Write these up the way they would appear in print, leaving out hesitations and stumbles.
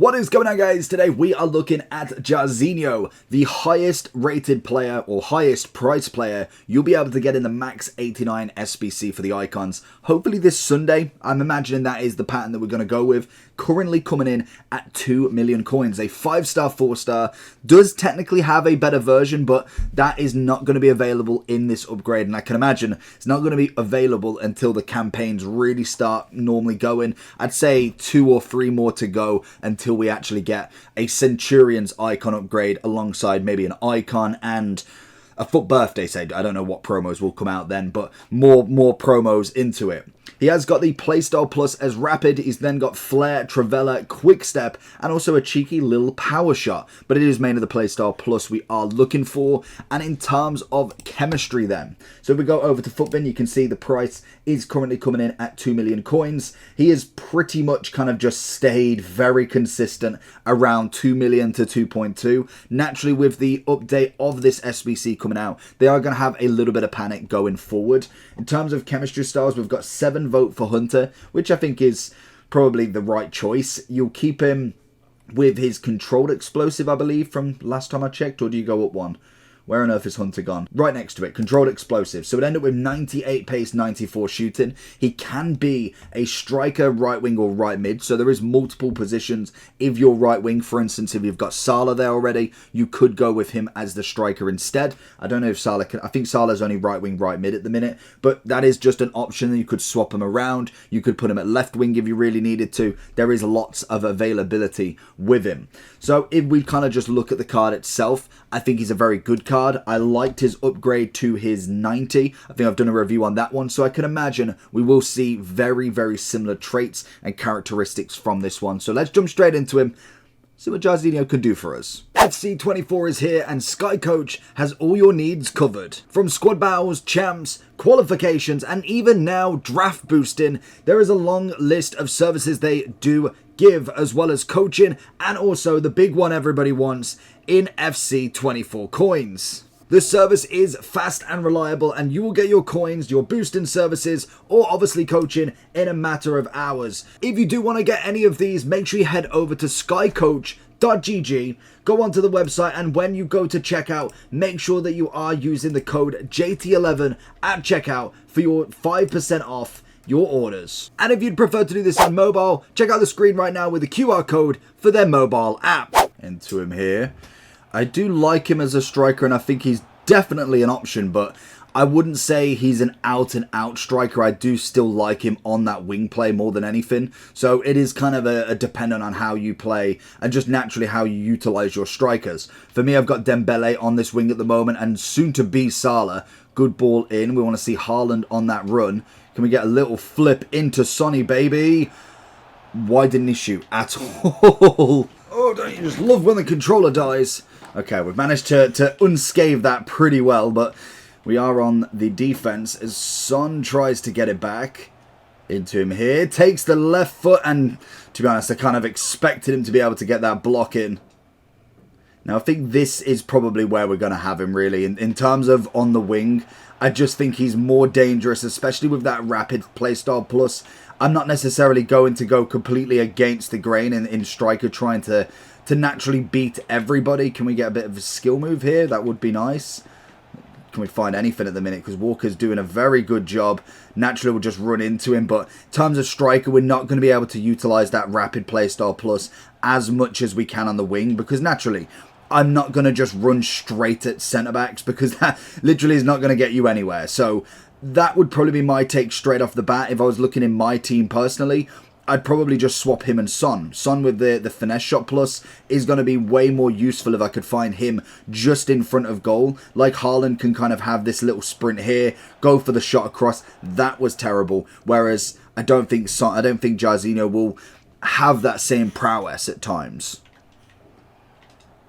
What is going on, guys? Today we are looking at Jairzinho, the highest rated player or highest price player you'll be able to get in the max 89 SBC for the icons. Hopefully this Sunday. I'm imagining that is the pattern that we're going to go with. Currently coming in at 2 million coins. A 5-star, 4-star. Does technically have a better version, but that is not going to be available in this upgrade. And I can imagine it's not going to be available until the campaigns really start normally going. I'd say 2 or 3 more to go until we actually get a Centurion's icon upgrade alongside maybe an icon and a FUT birthday set. I don't know what promos will come out then, but more promos into it. He has got the Playstyle Plus as Rapid. He's then got Flare, Travella, Quick Step, and also a cheeky little Power Shot. But it is mainly the Playstyle Plus we are looking for. And in terms of chemistry then. So if we go over to FUTBin, you can see the price is currently coming in at 2 million coins. He has pretty much kind of just stayed very consistent around 2 million to 2.2. Naturally, with the update of this SBC coming out, they are going to have a little bit of panic going forward. In terms of chemistry styles, we've got 7 vote for Hunter, which I think is probably the right choice. You'll keep him with his controlled explosive, I believe, from last time I checked, or do you go up one? Where on earth is Hunter gone? Right next to it, controlled explosive. So it end up with 98 pace, 94 shooting. He can be a striker, right wing or right mid. So there is multiple positions. If you're right wing, for instance, if you've got Salah there already, you could go with him as the striker instead. I don't know if Salah can. I think Salah's only right wing, right mid at the minute. But that is just an option. You could swap him around. You could put him at left wing if you really needed to. There is lots of availability with him. So if we kind of just look at the card itself, I think he's a very good card. I liked his upgrade to his 90. I think I've done a review on that one. So I can imagine we will see very, very similar traits and characteristics from this one. So let's jump straight into him. See what Jairzinho can do for us. FC24 is here and Sky Coach has all your needs covered. From squad battles, champs, qualifications, and even now draft boosting, there is a long list of services they do give, as well as coaching and also the big one everybody wants in FC24 coins. This service is fast and reliable, and you will get your coins, your boosting services, or obviously coaching in a matter of hours. If you do want to get any of these, make sure you head over to skycoach.gg, go onto the website, and when you go to checkout, make sure that you are using the code JT11 at checkout for your 5% off your orders. And if you'd prefer to do this on mobile, check out the screen right now with the QR code for their mobile app. Into him here. I do like him as a striker, and I think he's definitely an option, but I wouldn't say he's an out-and-out striker. I do still like him on that wing play more than anything. So it is kind of a dependent on how you play and just naturally how you utilize your strikers. For me, I've got Dembele on this wing at the moment and soon to be Salah. Good ball in. We want to see Haaland on that run. Can we get a little flip into Sonny, baby? Why didn't he shoot at all? Oh, don't you just love when the controller dies? Okay, we've managed to unscathe that pretty well, but we are on the defense as Son tries to get it back into him here. Takes the left foot, and to be honest, I kind of expected him to be able to get that block in. Now, I think this is probably where we're going to have him, really. In terms of on the wing, I just think he's more dangerous, especially with that rapid playstyle plus. I'm not necessarily going to go completely against the grain in striker trying to naturally beat everybody. Can we get a bit of a skill move here? That would be nice. Can we find anything at the minute? Because Walker's doing a very good job. Naturally, we'll just run into him. But in terms of striker, we're not going to be able to utilize that rapid playstyle plus as much as we can on the wing. Because naturally, I'm not going to just run straight at centre-backs, because that literally is not going to get you anywhere. So that would probably be my take straight off the bat. If I was looking in my team personally, I'd probably just swap him and Son. Son with the finesse shot plus is going to be way more useful if I could find him just in front of goal. Like Haaland can kind of have this little sprint here, go for the shot across. That was terrible. Whereas I don't think Jairzinho will have that same prowess at times.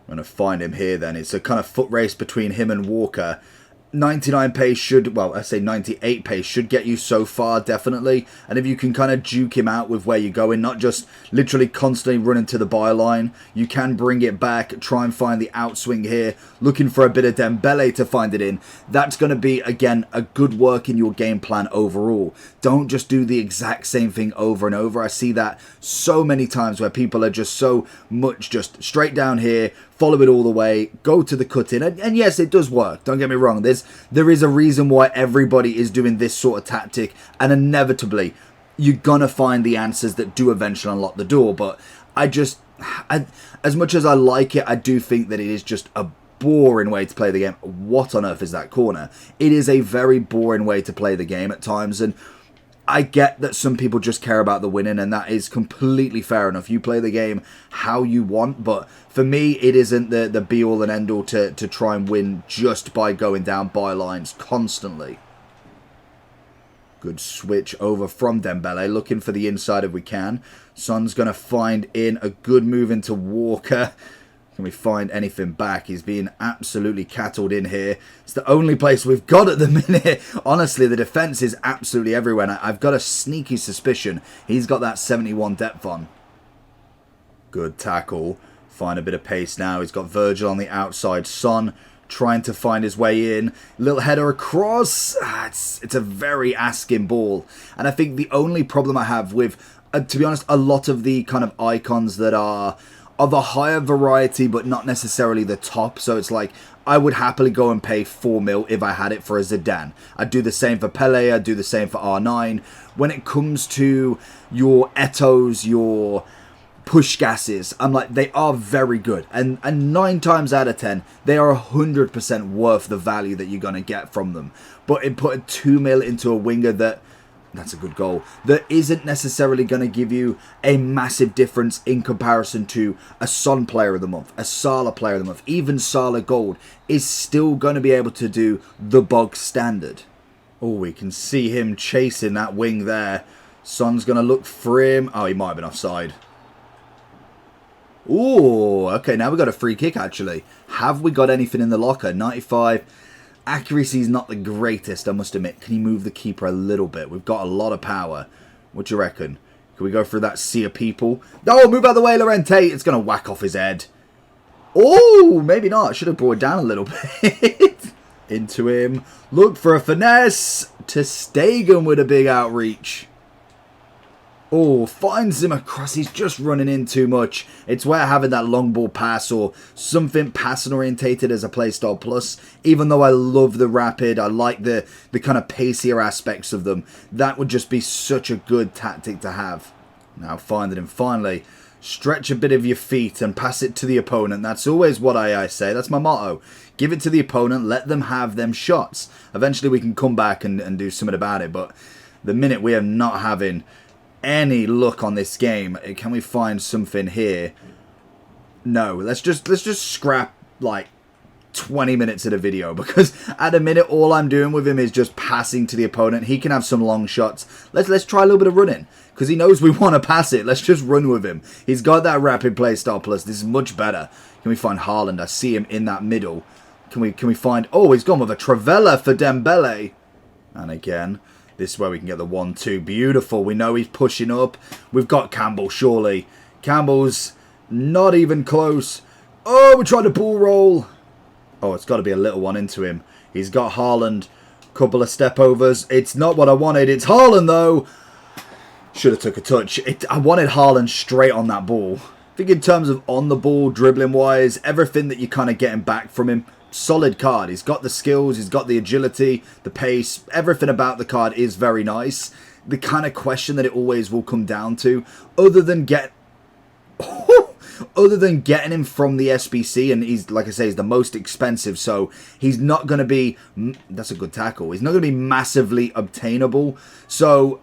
I'm going to find him here then. It's a kind of foot race between him and Walker. 99 pace should, well, I say 98 pace should get you so far, definitely. And if you can kind of juke him out with where you're going, not just literally constantly running to the byline, you can bring it back, try and find the outswing here, looking for a bit of Dembele to find it in. That's going to be, again, a good work in your game plan overall. Don't just do the exact same thing over and over. I see that so many times where people are just so much just straight down here, follow it all the way, go to the cut-in. And yes, it does work. Don't get me wrong. There is a reason why everybody is doing this sort of tactic. And inevitably, you're going to find the answers that do eventually unlock the door. But as much as I like it, I do think that it is just a boring way to play the game. What on earth is that corner? It is a very boring way to play the game at times. And I get that some people just care about the winning, and that is completely fair enough. You play the game how you want, but for me, it isn't the be-all and end-all to try and win just by going down bylines constantly. Good switch over from Dembele, looking for the inside if we can. Son's going to find in a good move into Walker. Can we find anything back? He's being absolutely cattled in here. It's the only place we've got at the minute. Honestly, the defence is absolutely everywhere. And I've got a sneaky suspicion he's got that 71 depth on. Good tackle. Find a bit of pace now. He's got Virgil on the outside. Son trying to find his way in. Little header across. It's a very asking ball. And I think the only problem I have with, to be honest, a lot of the kind of icons that are of a higher variety, but not necessarily the top. So it's like, I would happily go and pay 4 mil if I had it for a Zidane. I'd do the same for Pele, I'd do the same for R9. When it comes to your Etos, your Pushgases, I'm like, they are very good. And 9 times out of 10, they are 100% worth the value that you're going to get from them. But it put a 2 mil into a winger that's a good goal, that isn't necessarily going to give you a massive difference in comparison to a Son player of the month, a Salah player of the month. Even Salah Gold is still going to be able to do the bog standard. Oh, we can see him chasing that wing there. Son's going to look for him. Oh, he might have been offside. Oh, okay, now we've got a free kick, actually. Have we got anything in the locker? 95. Accuracy is not the greatest, I must admit. Can he move the keeper a little bit? We've got a lot of power. What do you reckon? Can we go through that sea of people? Oh, move out of the way, Llorente. It's going to whack off his head. Oh, maybe not. Should have brought it down a little bit. Into him. Look for a finesse. To Stegen with a big outreach. Oh, finds him across. He's just running in too much. It's where having that long ball pass or something passing orientated as a playstyle plus. Even though I love the rapid, I like the kind of pacier aspects of them. That would just be such a good tactic to have. Now finding him finally. Stretch a bit of your feet and pass it to the opponent. That's always what I say. That's my motto. Give it to the opponent. Let them have them shots. Eventually we can come back and do something about it. But the minute we are not having any luck on this game, can we find something here? No, let's just scrap like 20 minutes of the video, because at a minute all I'm doing with him is just passing to the opponent. He can have some long shots. Let's try a little bit of running, because he knows we want to pass it. Let's just run with him. He's got that rapid play style plus. This is much better. Can we find Haaland? I see him in that middle. Can we find... Oh, he's gone with a Travella for Dembele. And again, this is where we can get the 1-2. Beautiful. We know he's pushing up. We've got Campbell, surely. Campbell's not even close. Oh, we tried to ball roll. Oh, it's got to be a little one into him. He's got Haaland. Couple of step overs. It's not what I wanted. It's Haaland, though. Should have took a touch. I wanted Haaland straight on that ball. I think in terms of on the ball, dribbling-wise, everything that you're kind of getting back from him, solid card. He's got the skills, he's got the agility, the pace. Everything about the card is very nice. The kind of question that it always will come down to, other than getting him from the SBC, and he's, like I say, he's the most expensive, so he's not going to be... That's a good tackle. He's not going to be massively obtainable, so...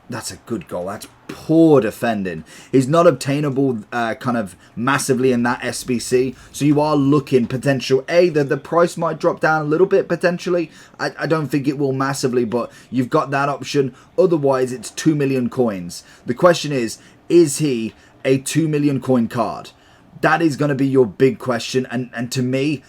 That's a good goal. That's poor defending. He's not obtainable kind of massively in that SBC. So you are looking potential. The price might drop down a little bit potentially. I don't think it will massively, but you've got that option. Otherwise, it's 2 million coins. The question is he a 2 million coin card? That is going to be your big question. And to me,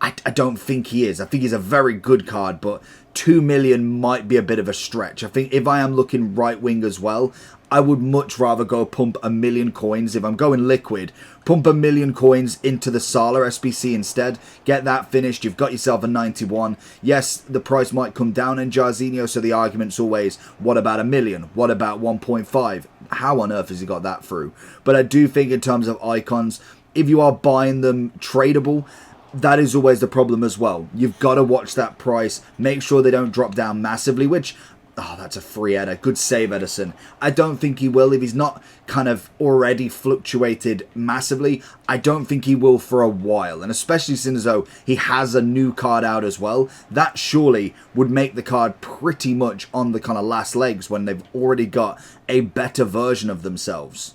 I don't think he is. I think he's a very good card, but 2 million might be a bit of a stretch. I think if I am looking right wing as well, I would much rather go pump 1 million coins. If I'm going liquid, pump 1 million coins into the Salah SBC instead. Get that finished. You've got yourself a 91. Yes, the price might come down in Jairzinho, so the argument's always, what about 1 million? What about 1.5? How on earth has he got that through? But I do think in terms of icons, if you are buying them tradable, that is always the problem as well. You've got to watch that price. Make sure they don't drop down massively, which... Oh, that's a free header. Good save, Ederson. I don't think he will. If he's not kind of already fluctuated massively, I don't think he will for a while. And especially since though he has a new card out as well, that surely would make the card pretty much on the kind of last legs when they've already got a better version of themselves.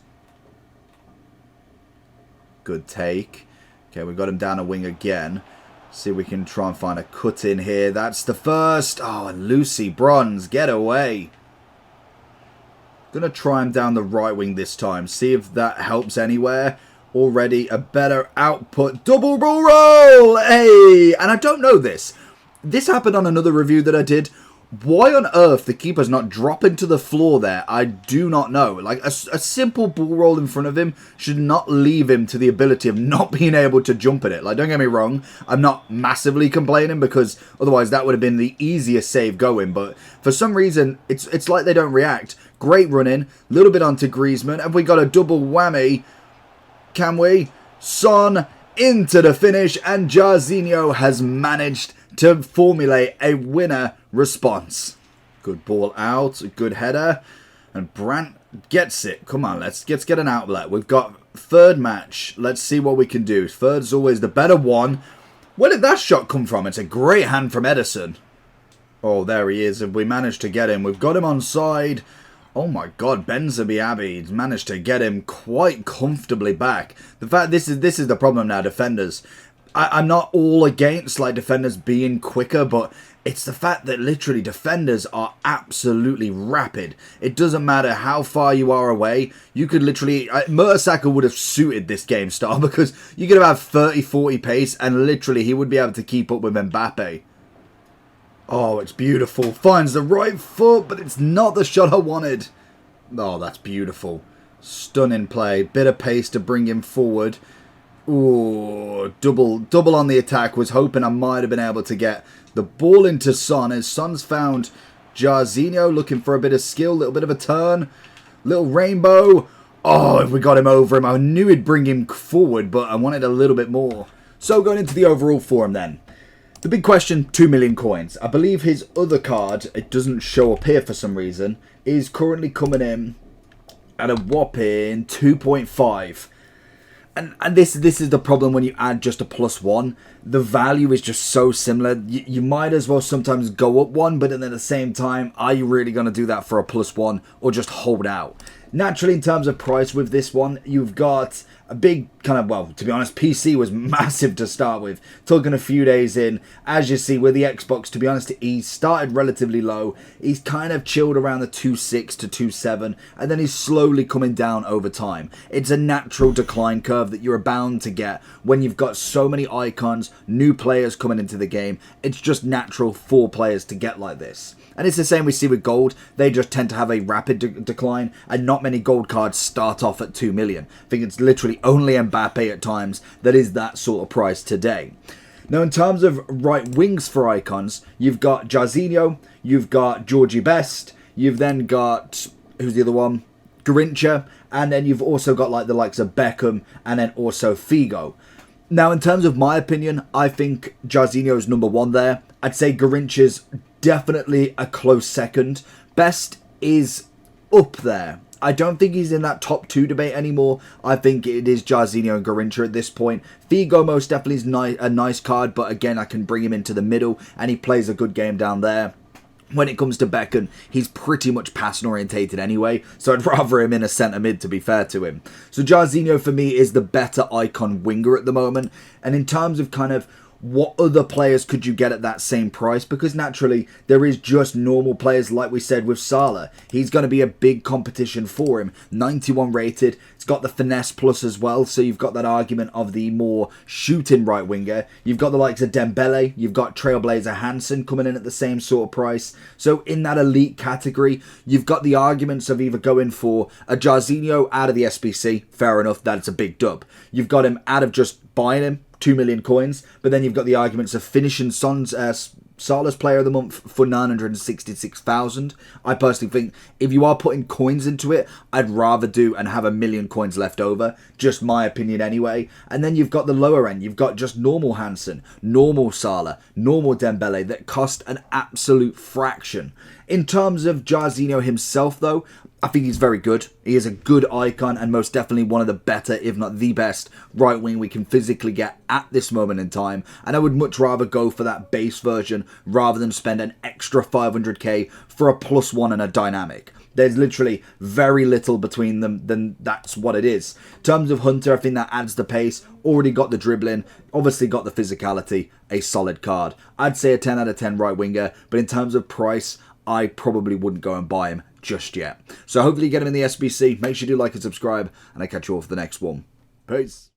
Good take. Okay, we've got him down a wing again. See if we can try and find a cut in here. That's the first. Oh, and Lucy Bronze. Get away. Gonna try him down the right wing this time. See if that helps anywhere. Already a better output. Double roll. Hey. And I don't know this. This happened on another review that I did. Why on earth the keeper's not dropping to the floor there, I do not know. Like, a simple ball roll in front of him should not leave him to the ability of not being able to jump at it. Like, don't get me wrong, I'm not massively complaining because otherwise that would have been the easiest save going. But for some reason, it's like they don't react. Great running, little bit onto Griezmann. Have we got a double whammy? Can we? Son into the finish, and Jairzinho has managed to formulate a winner response. Good ball out, good header, and Brandt gets it. Come on, let's get an outlet. We've got third match. Let's see what we can do. Third's always the better one. Where did that shot come from? It's a great hand from Ederson. Oh, there he is. If we managed to get him, we've got him on side. Oh my God, Benzabi managed to get him quite comfortably back. The fact this is the problem now, defenders. I'm not all against like defenders being quicker, but it's the fact that literally defenders are absolutely rapid. It doesn't matter how far you are away. You could literally... Mertesacker would have suited this game style because you could have 30-40 pace and literally he would be able to keep up with Mbappe. Oh, it's beautiful. Finds the right foot, but it's not the shot I wanted. Oh, that's beautiful. Stunning play. Bit of pace to bring him forward. Ooh, double on the attack. Was hoping I might have been able to get the ball into Son. As Son's found Jairzinho looking for a bit of skill, little bit of a turn, little rainbow. Oh, if we got him over him, I knew he'd bring him forward, but I wanted a little bit more. So going into the overall for him then. The big question, 2 million coins. I believe his other card, it doesn't show up here for some reason, is currently coming in at a whopping 2.5. And this is the problem when you add just a +1. The value is just so similar. You might as well sometimes go up one, but then at the same time, are you really going to do that for a +1 or just hold out? Naturally, in terms of price with this one, you've got a big kind of, well, to be honest, PC was massive to start with. Talking a few days in, as you see with the Xbox, to be honest, he started relatively low. He's kind of chilled around the 2.6 to 2.7, and then he's slowly coming down over time. It's a natural decline curve that you're bound to get when you've got so many icons, new players coming into the game. It's just natural for players to get like this. And it's the same we see with gold. They just tend to have a rapid decline, and not many gold cards start off at 2 million. I think it's literally only Mbappe at times that is that sort of price today. Now, in terms of right wings for icons, you've got Jairzinho, you've got Georgie Best, you've then got, who's the other one? Garrincha, and then you've also got like the likes of Beckham, and then also Figo. Now, in terms of my opinion, I think Jairzinho's number one there. I'd say Garrincha's definitely a close second. Best is up there. I don't think he's in that top 2 debate anymore. I think it is Jairzinho and Garrincha at this point. Figo most definitely is a nice card, but again, I can bring him into the middle, and he plays a good game down there. When it comes to Beckham, he's pretty much passing orientated anyway, so I'd rather him in a centre mid, to be fair to him. So Jairzinho for me is the better icon winger at the moment, and in terms of kind of what other players could you get at that same price? Because naturally, there is just normal players, like we said with Salah. He's going to be a big competition for him. 91 rated. It's got the finesse plus as well, so you've got that argument of the more shooting right winger. You've got the likes of Dembele. You've got Trailblazer Hansen coming in at the same sort of price. So in that elite category, you've got the arguments of either going for a Jairzinho out of the SBC. Fair enough, that's a big dub. You've got him out of just buying him. 2 million coins, but then you've got the arguments of finishing Salah's player of the month for 966,000. I personally think if you are putting coins into it, I'd rather do and have 1 million coins left over. Just my opinion anyway. And then you've got the lower end. You've got just normal Hansen, normal Salah, normal Dembele that cost an absolute fraction. In terms of Jairzinho himself though, I think he's very good. He is a good icon and most definitely one of the better, if not the best, right wing we can physically get at this moment in time. And I would much rather go for that base version rather than spend an extra 500k for a +1 and a dynamic. There's literally very little between them, then that's what it is. In terms of Hunter, I think that adds the pace. Already got the dribbling, obviously got the physicality, a solid card. I'd say a 10 out of 10 right winger, but in terms of price, I probably wouldn't go and buy him just yet. So hopefully you get him in the SBC. Make sure you do like and subscribe, and I'll catch you all for the next one. Peace.